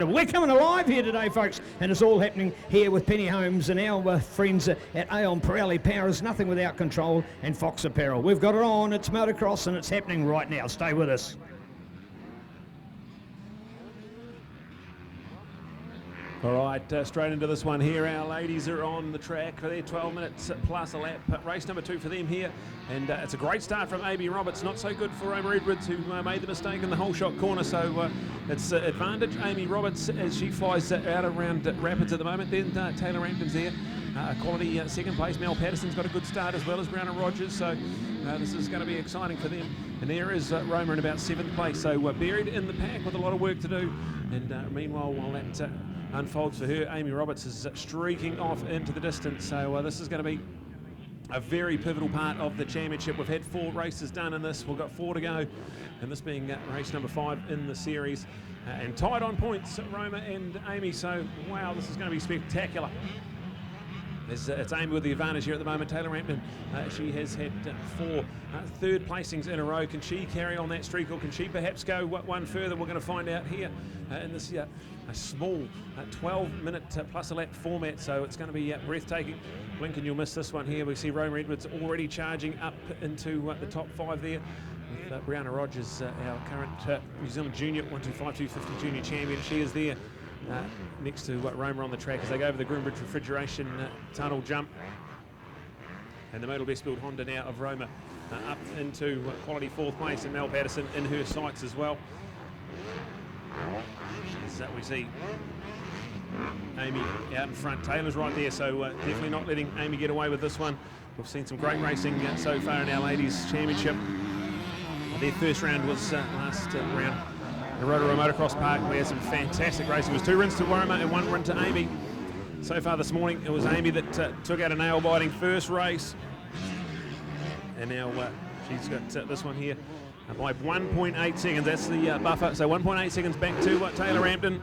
We're coming alive here today, folks, and it's all happening here with Penny Homes and our friends at Aon Pirelli. Power is nothing without control, and Fox Apparel. We've got it on, it's motocross, and it's happening right now. Stay with us. All right, straight into this one here. Our ladies are on the track for their 12 minutes plus a lap. Race number 2 for them here. And it's a great start from Amy Roberts. Not so good for Roma Edwards, who made the mistake in the whole shot corner. So it's advantage Amy Roberts as she flies out around Rapids at the moment. Then Taylor Rampton's there. Quality second place. Mel Patterson's got a good start, as well as Brown and Rogers. So this is going to be exciting for them. And there is Roma in about 7th place. So buried in the pack with a lot of work to do. And meanwhile, while that unfolds for her, Amy Roberts is streaking off into the distance. So this is going to be a very pivotal part of the championship. We've had 4 races done in this. We've got 4 to go, and this being race number 5 in the series. And tied on points, Roma and Amy. So, wow, this is going to be spectacular. It's Amy with the advantage here at the moment. Taylor Rampton, she has had 4 third placings in a row. Can she carry on that streak, or can she perhaps go one further? We're going to find out here in this a small 12-minute plus a lap format, so it's going to be breathtaking. Lincoln, you'll miss this one here. We see Roma Edwards already charging up into the top 5 there. With Brianna Rogers, our current New Zealand Junior 125-250 Junior champion. She is there next to Roma on the track as they go over the Groombridge refrigeration tunnel jump. And the Modal Best Build Honda now of Roma up into quality 4th place, and Mel Patterson in her sights as well. As we see Amy out in front. Taylor's right there, so definitely not letting Amy get away with this one. We've seen some great racing so far in our Ladies Championship. Their first round was last round. The Rotorua Motocross Park, we had some fantastic racing. It was 2 runs to Roma and 1 run to Amy. So far this morning, it was Amy that took out a nail-biting first race. And now she's got this one here by 1.8 seconds. That's the buffer. So 1.8 seconds back to Taylor Rampton. And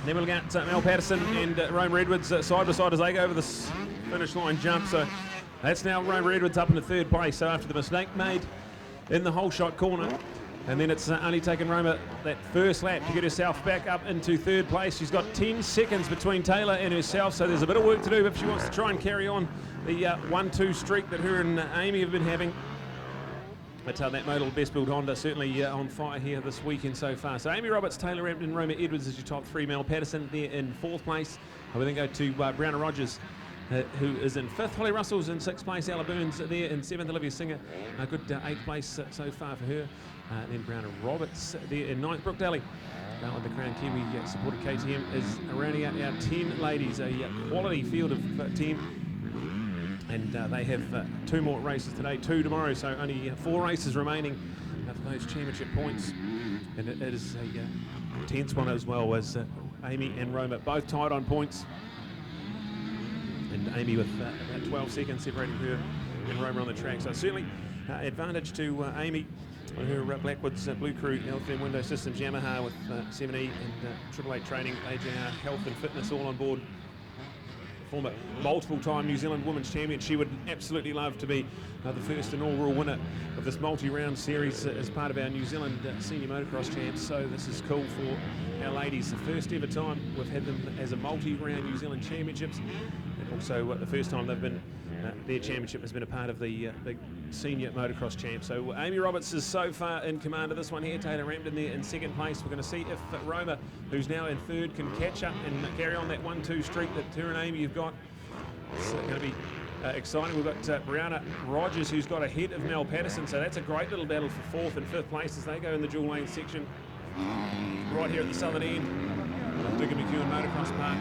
then we'll get Mel Patterson and Roma Edwards side by side as they go over this finish line jump. So that's now Roma Edwards up into 3rd place. So after the mistake made in the whole shot corner, and then it's only taken Roma that first lap to get herself back up into 3rd place. She's got 10 seconds between Taylor and herself, so there's a bit of work to do if she wants to try and carry on the 1-2 streak that her and Amy have been having. But that Modal Best Build Honda certainly on fire here this weekend so far. So Amy Roberts, Taylor Rampton, Roma Edwards is your top 3. Mel Patterson there in 4th place. We then go to Brown and Rogers, who is in 5th. Holly Russell's in 6th place. Ella Burns there in 7th. Olivia Singer, a good 8th place so far for her. Then Brown and Roberts there in 9th. Brooke Daly, with the Crown Kiwi supported KTM, is rounding out our 10 ladies, a quality field of 10. And they have 2 more races today, 2 tomorrow, so only 4 races remaining for those championship points. And it is a tense one as well, as Amy and Roma both tied on points. And Amy with about 12 seconds separating her and Roma on the track. So certainly advantage to Amy on her Blackwoods Blue Crew LFM Window Systems Yamaha with 7E and 888 training, AJR health and fitness all on board. Former multiple-time New Zealand Women's Champion. She would absolutely love to be the first inaugural winner of this multi-round series as part of our New Zealand Senior Motocross Champs. So this is cool for our ladies. The first ever time we've had them as a multi-round New Zealand Championships. And also the first time they've been, their championship has been a part of the Senior Motocross Champs. So Amy Roberts is so far in command of this one here. Taylor Rampton there in 2nd place. We're going to see if Roma, who's now in 3rd, can catch up and carry on that 1-2 streak that her and Amy have got. It's going to be exciting. We've got Brianna Rogers, who's got ahead of Mel Patterson, so that's a great little battle for 4th and 5th place as they go in the dual lane section right here at the southern end of Dicker McEwen Motocross Park.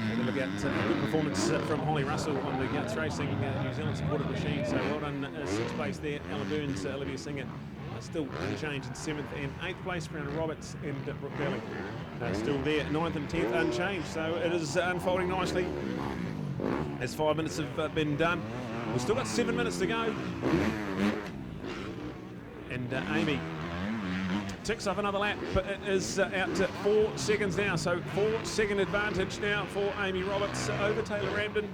And look at a good performance from Holly Russell on the Guts Racing New Zealand supported machine, so well done. 6th place there. Ella Burns, Olivia Singer still unchanged in 7th and 8th place. Brown Roberts and Brooke Daly still there, 9th and 10th unchanged, so it is unfolding nicely as 5 minutes have been done. We've still got 7 minutes to go. And Amy ticks up another lap, but it is out to 4 seconds now. So 4-second advantage now for Amy Roberts over Taylor Rampton.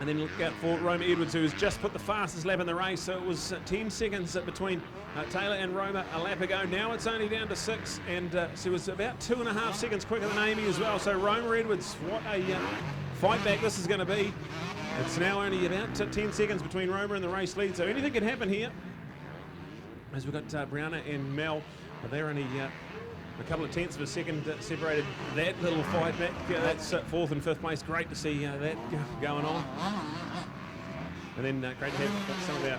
And then look out for Roma Edwards, who's just put the fastest lap in the race. So it was 10 seconds between Taylor and Roma a lap ago. Now it's only down to 6, and so it was about 2.5 seconds quicker than Amy as well. So Roma Edwards, what a fight back this is going to be. It's now only about 10 seconds between Roma and the race lead, so anything can happen here. As we've got Brianna and Mel, they're only a couple of tenths of a second separated that little fight back. That's 4th and 5th place. Great to see that going on. And then great to have some of our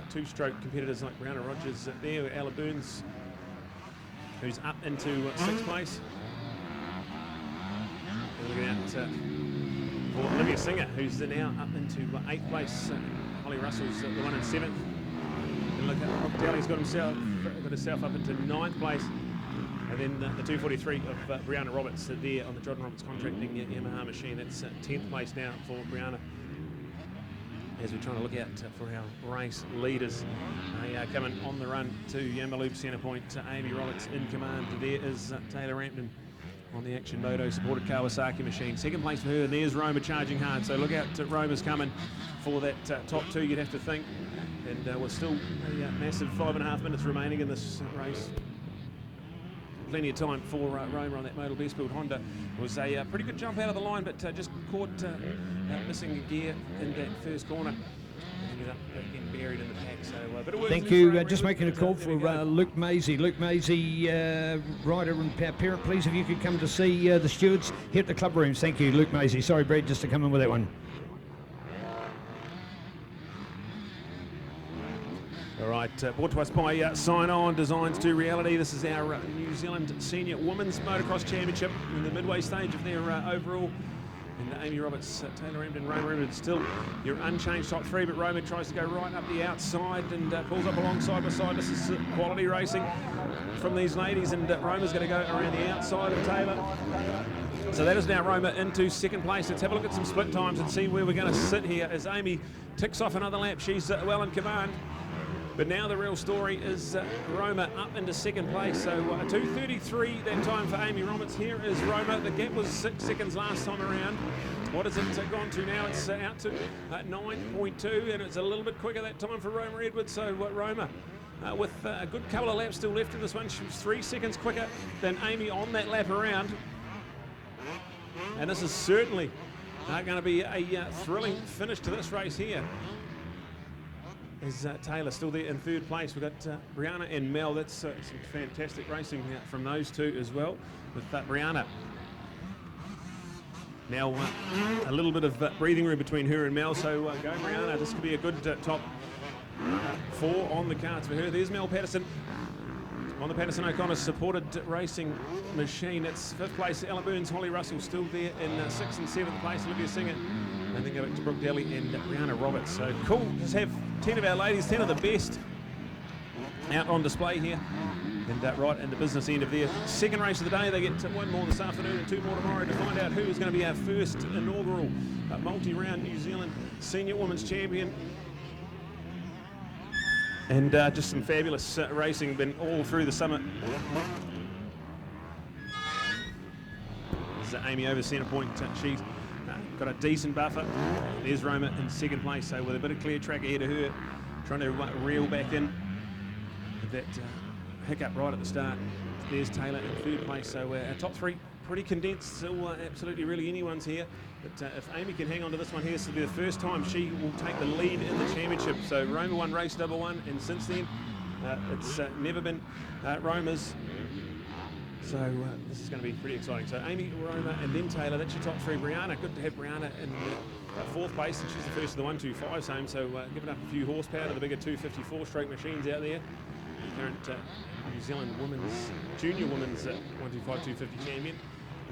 two-stroke competitors like Brianna Rogers there, Ella Burns, who's up into 6th place. And looking out for Olivia Singer, who's now up into 8th place. Holly Russell's the one in 7th. And look at Brooke Daly's got herself up into 9th place. And then the 243 of Brianna Roberts there on the Jordan Roberts contracting Yamaha machine. That's 10th place now for Brianna. As we're trying to look out for our race leaders. They are coming on the run to Yamaloop Centre Point. Amy Roberts in command. There is Taylor Rampton on the Action Moto supported Kawasaki machine. 2nd place for her, and there's Roma charging hard. So look out, Roma's coming for that top 2, you'd have to think. And we're still a massive 5.5 minutes remaining in this race. Plenty of time for Roma on that modal best build Honda. It was a pretty good jump out of the line, but just caught missing a gear in that first corner. Ended up getting buried in the pack. So, but it worked. Thank you. Just making a call for Luke Maisie. Luke Maisie, rider and parent, please, if you could come to see the stewards here at the club rooms. Thank you, Luke Maisie. Sorry, Brad, just to come in with that one. All right, brought to us by Sign On Designs to Reality. This is our New Zealand Senior Women's Motocross Championship in the midway stage of their overall. And Amy Roberts, Taylor Rampton, Roma Edwards, still your unchanged top 3, but Roma tries to go right up the outside and pulls up alongside by side. This is quality racing from these ladies, and Roma's going to go around the outside of Taylor. So that is now Roma into 2nd place. Let's have a look at some split times and see where we're going to sit here as Amy ticks off another lap. She's well in command. But now the real story is Roma up into 2nd place. So 2:33 that time for Amy Roberts. Here is Roma. The gap was 6 seconds last time around. What has it gone to now? It's out to 9.2, and it's a little bit quicker that time for Roma Edwards. So Roma, with a good couple of laps still left in this one, she was 3 seconds quicker than Amy on that lap around. And this is certainly going to be a thrilling finish to this race here. Is Taylor still there in 3rd place? We've got Brianna and Mel. That's some fantastic racing from those two as well. With Brianna now a little bit of breathing room between her and Mel. So go Brianna. This could be a good top 4 on the cards for her. There's Mel Patterson on the Patterson O'Connor supported racing machine. It's 5th place. Ella Burns, Holly Russell still there in 6th and 7th place. Olivia Singer. And then go back to Brooke Daly and Brianna Roberts. So cool, just have 10 of our ladies, 10 of the best out on display here. And right in the business end of their 2nd race of the day. They get 1 more this afternoon and 2 more tomorrow to find out who is going to be our first inaugural multi-round New Zealand Senior Women's Champion. And just some fabulous racing been all through the summer. This is Amy over centre point. She's got a decent buffer. There's Roma in 2nd place, so with a bit of clear track ahead of her, trying to reel back in with that hiccup right at the start. There's Taylor in 3rd place, so our top 3 pretty condensed, still absolutely really anyone's here. But if Amy can hang on to this one here, this will be the first time she will take the lead in the championship. So Roma won race number 1, and since then it's never been Roma's. So this is going to be pretty exciting. So Amy, Roma, and then Taylor. That's your top 3. Brianna, good to have Brianna in 4th place, and she's the first of the 125 zone. So giving up a few horsepower to the bigger 254-stroke machines out there. Current New Zealand Junior Women's 125, 250 champion.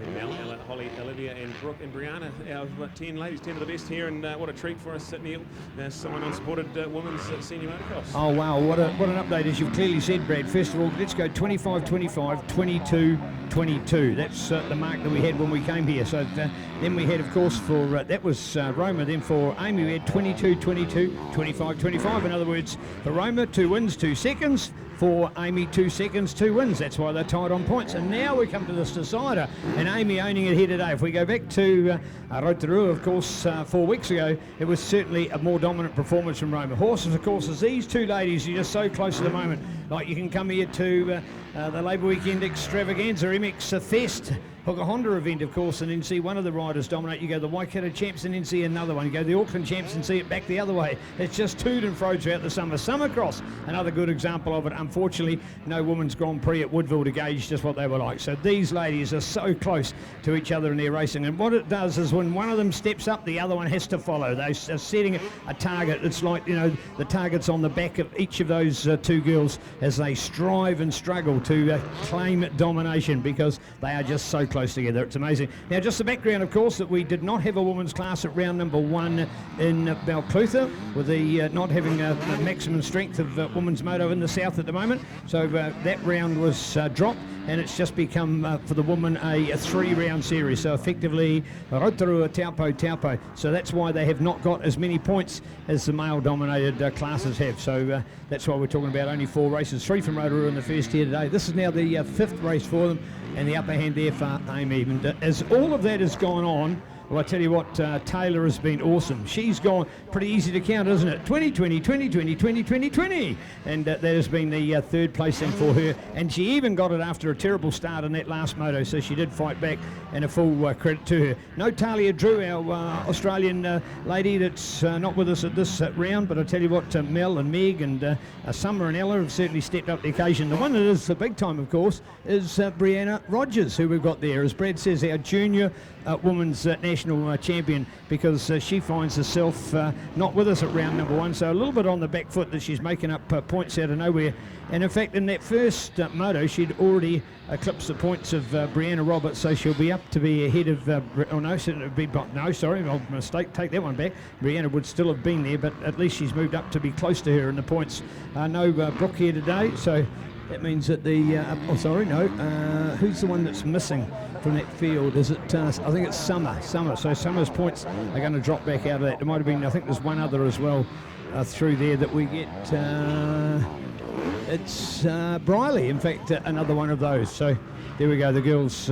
And Mel, Ella, Holly, Olivia, and Brooke and Brianna, our 10 ladies, 10 of the best here, and what a treat for us, Neil, Sign On supported women's senior motocross. Oh wow, what an update, as you've clearly said, Brad. First of all, let's go 25-25, 22-22. That's the mark that we had when we came here. So then we had, of course, for that was Roma. Then for Amy, we had 22-22, 25-25. In other words, for Roma, 2 wins, 2 seconds. for Amy, 2 seconds, 2 wins. That's why they're tied on points. And now we come to this decider, and Amy owning it here today. If we go back to Race2, of course, 4 weeks ago, it was certainly a more dominant performance from Roma. Horses, of course, as these two ladies are just so close at the moment. Like you can come here to the Labour Weekend Extravaganza, MX Fest, Hooker Honda event, of course, and then see one of the riders dominate. You go the Waikato Champs and then see another one. You go the Auckland Champs and see it back the other way. It's just toed and fro throughout the summer. Summercross, another good example of it. Unfortunately, no Women's Grand Prix at Woodville to gauge just what they were like. So these ladies are so close to each other in their racing. And what it does is when one of them steps up, the other one has to follow. They are setting a target. It's like, you know, the target's on the back of each of those two girls as they strive and struggle to claim domination, because they are just so close together. It's amazing. Now, just the background, of course, that we did not have a women's class at round number 1 in Balclutha, with the not having a maximum strength of women's moto in the south at the moment. So that round was dropped, and it's just become for the women a 3-round series. So effectively, Rotorua, Taupo, Taupo. So that's why they have not got as many points as the male-dominated classes have. So that's why we're talking about only 4 races, 3 from Rotorua in the first here today. This is now the 5th race for them, and the upper hand there for Amy. And as all of that has gone on, well, I tell you what, Taylor has been awesome. She's gone pretty easy to count, isn't it? 20, 20, 20, 20, 20, 20, 20. And that has been the third placing for her. And she even got it after a terrible start in that last moto, so she did fight back, and a full credit to her. No Talia Drew, our Australian lady that's not with us at this round, but I tell you what, Mel and Meg and Summer and Ella have certainly stepped up the occasion. The one that is the big time, of course, is Brianna Rogers, who we've got there. As Brad says, our junior women's national champion, because she finds herself not with us at round number 1, so a little bit on the back foot that she's making up points out of nowhere. And in fact, in that first moto, she'd already eclipsed the points of Brianna Roberts, so she'll be up to be ahead of no, mistake, take that one back. Brianna would still have been there, but at least she's moved up to be close to her in the points. No Brooke here today, so that means that the who's the one that's missing from that field? Is it I think it's Summer. So Summer's points are going to drop back out of that. There might have been, I think there's one other as well through there that we get. It's Briley, in fact, another one of those. So there we go, the girls.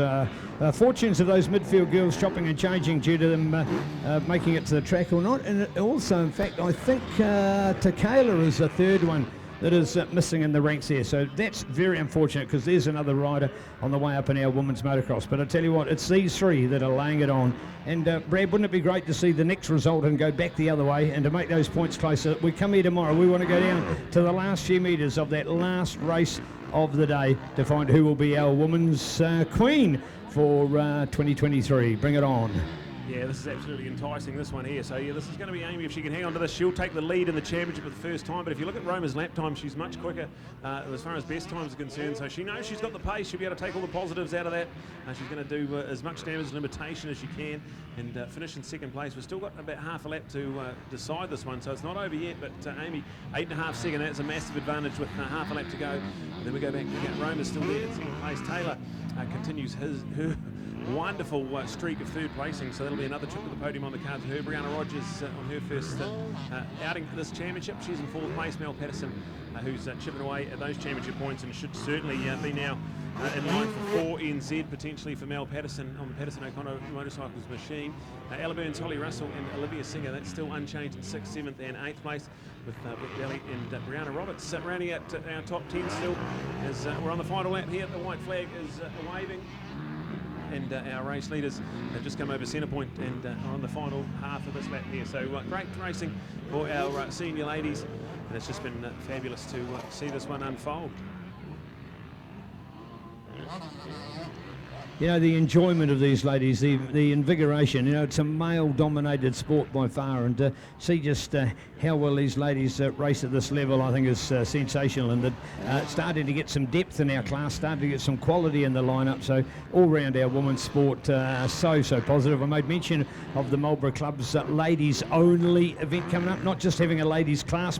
Fortunes of those midfield girls chopping and changing due to them making it to the track or not. And also, in fact, I think Takayla is the third one that is missing in the ranks here. So that's very unfortunate, because there's another rider on the way up in our women's motocross. But I tell you what, it's these 3 that are laying it on. And Brad, wouldn't it be great to see the next result and go back the other way and to make those points closer? We come here tomorrow, we want to go down to the last few metres of that last race of the day to find who will be our women's queen for 2023. Bring it on. Yeah, this is absolutely enticing, this one here. So, yeah, this is going to be Amy. If she can hang on to this, she'll take the lead in the championship for the first time. But if you look at Roma's lap time, she's much quicker as far as best times are concerned. So she knows she's got the pace. She'll be able to take all the positives out of that. She's going to do as much damage limitation as she can and finish in second place. We've still got about half a lap to decide this one, so it's not over yet. But Amy, 8.5 seconds, that's a massive advantage with half a lap to go. And then we go back to Roma's still there in second place. Taylor continues her wonderful streak of third placing, so that'll be another trip to the podium on the card for her. Brianna Rogers on her first outing for this championship. She's in 4th place. Mel Patterson, who's chipping away at those championship points and should certainly be now in line for 4 NZ potentially for Mel Patterson on the Patterson O'Connor Motorcycles machine. Ella Burns, Holly Russell and Olivia Singer, that's still unchanged in 6th, 7th and 8th place, with Vic Daly and Brianna Roberts rounding out our top 10 still, as we're on the final lap here. The white flag is waving, and our race leaders have just come over centre point and are on the final half of this lap here. So great racing for our senior ladies, and it's just been fabulous to see this one unfold. You know, the enjoyment of these ladies, the invigoration, you know, it's a male-dominated sport by far, and see just how well these ladies race at this level, I think is sensational, and starting to get some depth in our class, starting to get some quality in the lineup, so all round our women's sport, so positive. I made mention of the Marlborough Club's ladies-only event coming up, not just having a ladies class.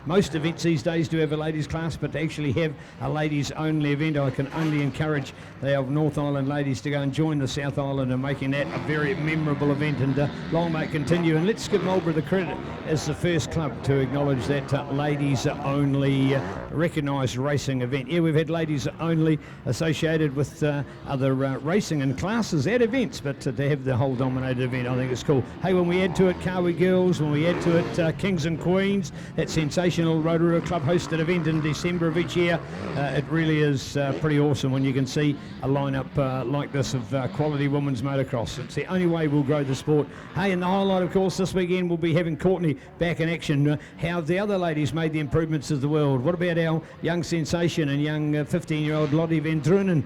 Most events these days do have a ladies class, but to actually have a ladies-only event, I can only encourage our North Island ladies ladies to go and join the South Island and making that a very memorable event, and long may it continue. And let's give Marlborough the credit as the first club to acknowledge that ladies only recognised racing event. Yeah, we've had ladies only associated with other racing and classes at events, but to have the whole dominated event, I think it's cool. Hey, when we add to it Kawi Girls, when we add to it Kings and Queens, that sensational Rotorua Club hosted event in December of each year, it really is pretty awesome when you can see a lineup like this of quality women's motocross. It's the only way we'll grow the sport. Hey, and the highlight, of course, this weekend we'll be having Courtney back in action. How have the other ladies made the improvements of the world? What about our young sensation and young 15-year-old Lottie Van Drunen?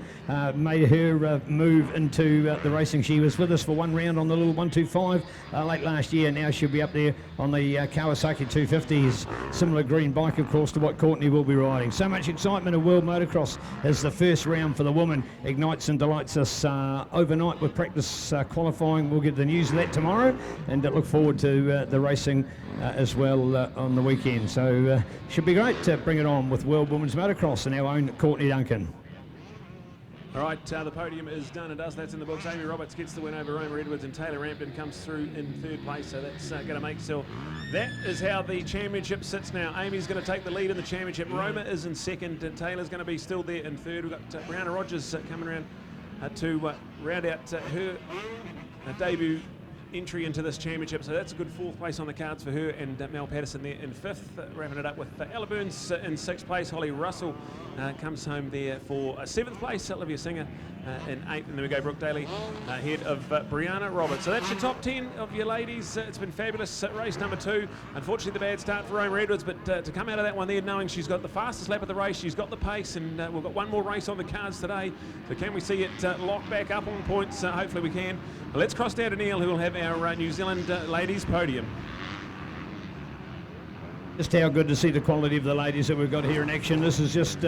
Made her move into the racing. She was with us for one round on the little 125 late last year. Now she'll be up there on the Kawasaki 250s. Similar green bike, of course, to what Courtney will be riding. So much excitement of World Motocross as the first round for the women ignites and delights us overnight with practice qualifying. We'll get the news of that tomorrow, and look forward to the racing as well on the weekend. So should be great to bring it on with World Women's Motocross and our own Courtney Duncan. All right, the podium is done and dust. That's in the books. Amy Roberts gets the win over Roma Edwards, and Taylor Rampton comes through in third place. So that's going to make so. That is how the championship sits now. Amy's going to take the lead in the championship. Roma is in second. Taylor's going to be still there in third. We've got Brianna Rogers coming around to round out her debut entry into this championship, so that's a good fourth place on the cards for her, and Mel Patterson there in fifth, wrapping it up with Ella Burns in sixth place. Holly Russell comes home there for seventh place. Olivia Singer in eighth, and then we go Brooke Daly ahead of Brianna Roberts. So that's your top 10 of your ladies. It's been fabulous. Race number 2. Unfortunately, the bad start for Roma Edwards, but to come out of that one there knowing she's got the fastest lap of the race, she's got the pace, and we've got one more race on the cards today. So can we see it lock back up on points? Hopefully we can. Well, let's cross down to Neil, who will have our New Zealand ladies podium. Just how good to see the quality of the ladies that we've got here in action. This is just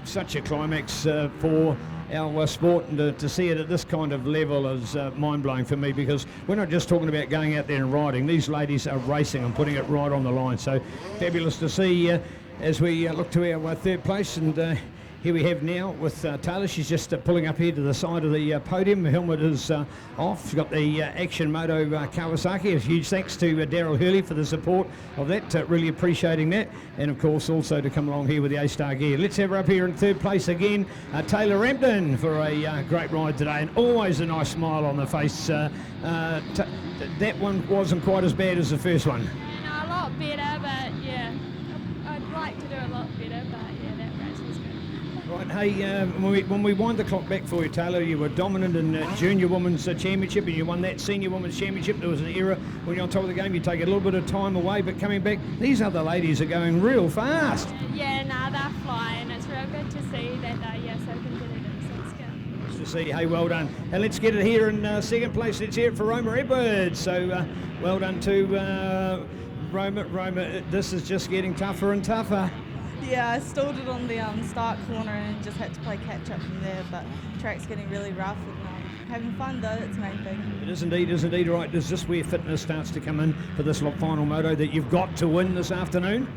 such a climax for our sport, and to see it at this kind of level is mind-blowing for me, because we're not just talking about going out there and riding. These ladies are racing and putting it right on the line. So fabulous to see as we look to our third place, and here we have now with Taylor. She's just pulling up here to the side of the podium. The helmet is off. She's got the Action Moto Kawasaki. A huge thanks to Daryl Hurley for the support of that. Really appreciating that. And of course also to come along here with the A-Star gear. Let's have her up here in third place again. Taylor Rampton for a great ride today, and always a nice smile on the face. That one wasn't quite as bad as the first one. No, a lot better, but yeah, I'd like to do a lot better, but yeah, that race was good. Right, hey, when we wind the clock back for you, Taylor, you were dominant in Junior Women's Championship, and you won that Senior Women's Championship. There was an era when you're on top of the game, you take a little bit of time away, but coming back, these other ladies are going real fast. Yeah, no, they're flying. It's real good to see that they're so competitive. So it's good. Nice to see. Hey, well done. And let's get it here in second place. Let's hear it for Roma Edwards. So well done to Roma. Roma, this is just getting tougher and tougher. Yeah, I stalled it on the start corner and just had to play catch up from there, but track's getting really rough, and having fun though, that's the main thing. It is indeed. Right, is this where fitness starts to come in for this final moto that you've got to win this afternoon?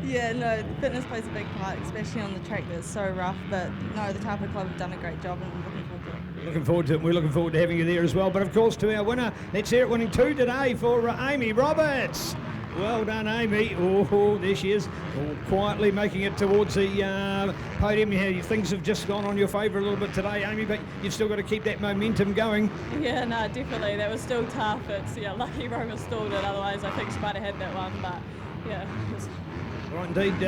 Yeah, no, fitness plays a big part, especially on the track that's so rough, but no, the Tapa Club have done a great job, and I'm looking forward to it. Looking forward to it. We're looking forward to having you there as well, but of course to our winner. Let's hear it, winning 2 today for Amy Roberts. Well done, Amy. Oh, there she is, quietly making it towards the podium. Yeah, things have just gone on your favour a little bit today, Amy, but you've still got to keep that momentum going. Yeah, no, definitely. That was still tough. It's lucky Roma stalled it. Otherwise, I think she might have had that one. But yeah. Right, indeed.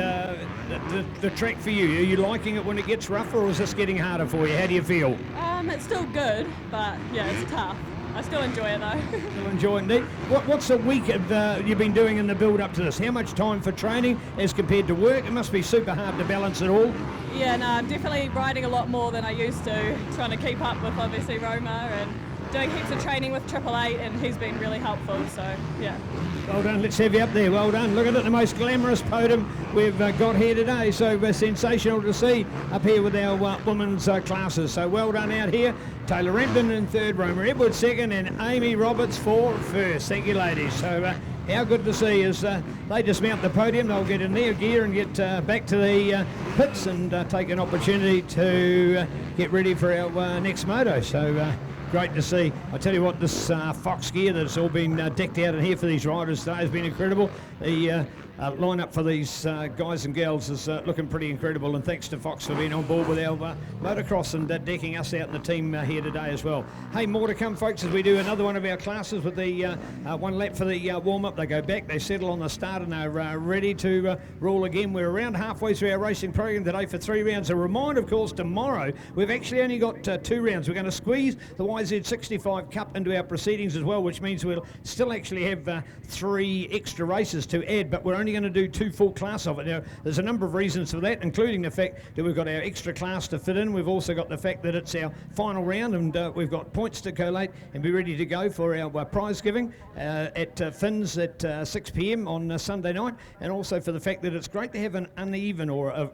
The track for you. Are you liking it when it gets rougher, or is this getting harder for you? How do you feel? It's still good, but yeah, it's tough. I still enjoy it though. Still enjoy it indeed. What's the week you've been doing in the build up to this? How much time for training as compared to work? It must be super hard to balance it all. Yeah, no, I'm definitely riding a lot more than I used to, trying to keep up with obviously Roma, and doing heaps of training with 888, and he's been really helpful, so yeah. Well done, let's have you up there, well done. Look at it, the most glamorous podium we've got here today, so sensational to see up here with our women's classes. So well done out here. Taylor Rampton in third, Roma Edwards second, and Amy Roberts for first. Thank you, ladies. So how good to see is they just mount the podium, they'll get in their gear and get back to the pits and take an opportunity to get ready for our next moto. So great to see. I tell you what, this Fox gear that's all been decked out in here for these riders today has been incredible. The lineup for these guys and girls is looking pretty incredible, and thanks to Fox for being on board with our motocross and decking us out in the team here today as well. Hey, more to come, folks, as we do another one of our classes with the one lap for the warm-up. They go back, they settle on the start, and are ready to roll again. We're around halfway through our racing program today for 3 rounds. A reminder, of course, tomorrow we've actually only got 2 rounds. We're going to squeeze the YZ65 Cup into our proceedings as well, which means we'll still actually have 3 extra races to add, but we're only going to do 2 full class of it. Now, there's a number of reasons for that, including the fact that we've got our extra class to fit in. We've also got the fact that it's our final round, and we've got points to collate and be ready to go for our prize giving at Finn's at 6 p.m. on Sunday night, and also for the fact that it's great to have an uneven, or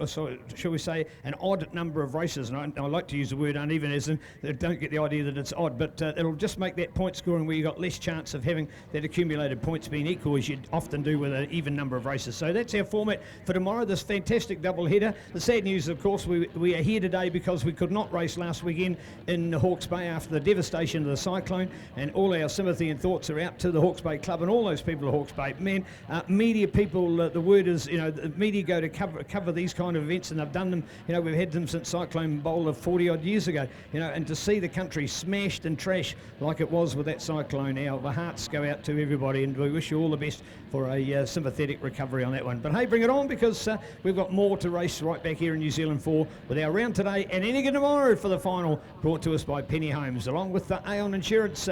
shall we say, an odd number of races. And I like to use the word uneven, as in, don't get the idea that it's odd, but it'll just make that point scoring where you've got less chance of having that accumulated points being equal, as you often do with an even number of races. So that's our format for tomorrow, this fantastic double header. The sad news, of course, we are here today because we could not race last weekend in Hawke's Bay after the devastation of the cyclone, and all our sympathy and thoughts are out to the Hawke's Bay Club and all those people at Hawke's Bay. Man, media people, the word is, the media go to cover these kind of events, and they've done them, we've had them since Cyclone Bowl of 40 odd years ago, and to see the country smashed and trashed like it was with that cyclone, our hearts go out to everybody, and we wish you all the best for a sympathetic recovery on that one. But hey, bring it on, because we've got more to race right back here in New Zealand for, with our round today and any again tomorrow for the final, brought to us by Penny Homes, along with the Aon Insurance.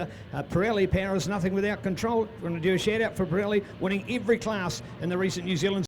Pirelli, power is nothing without control. We're going to do a shout out for Pirelli, winning every class in the recent New Zealand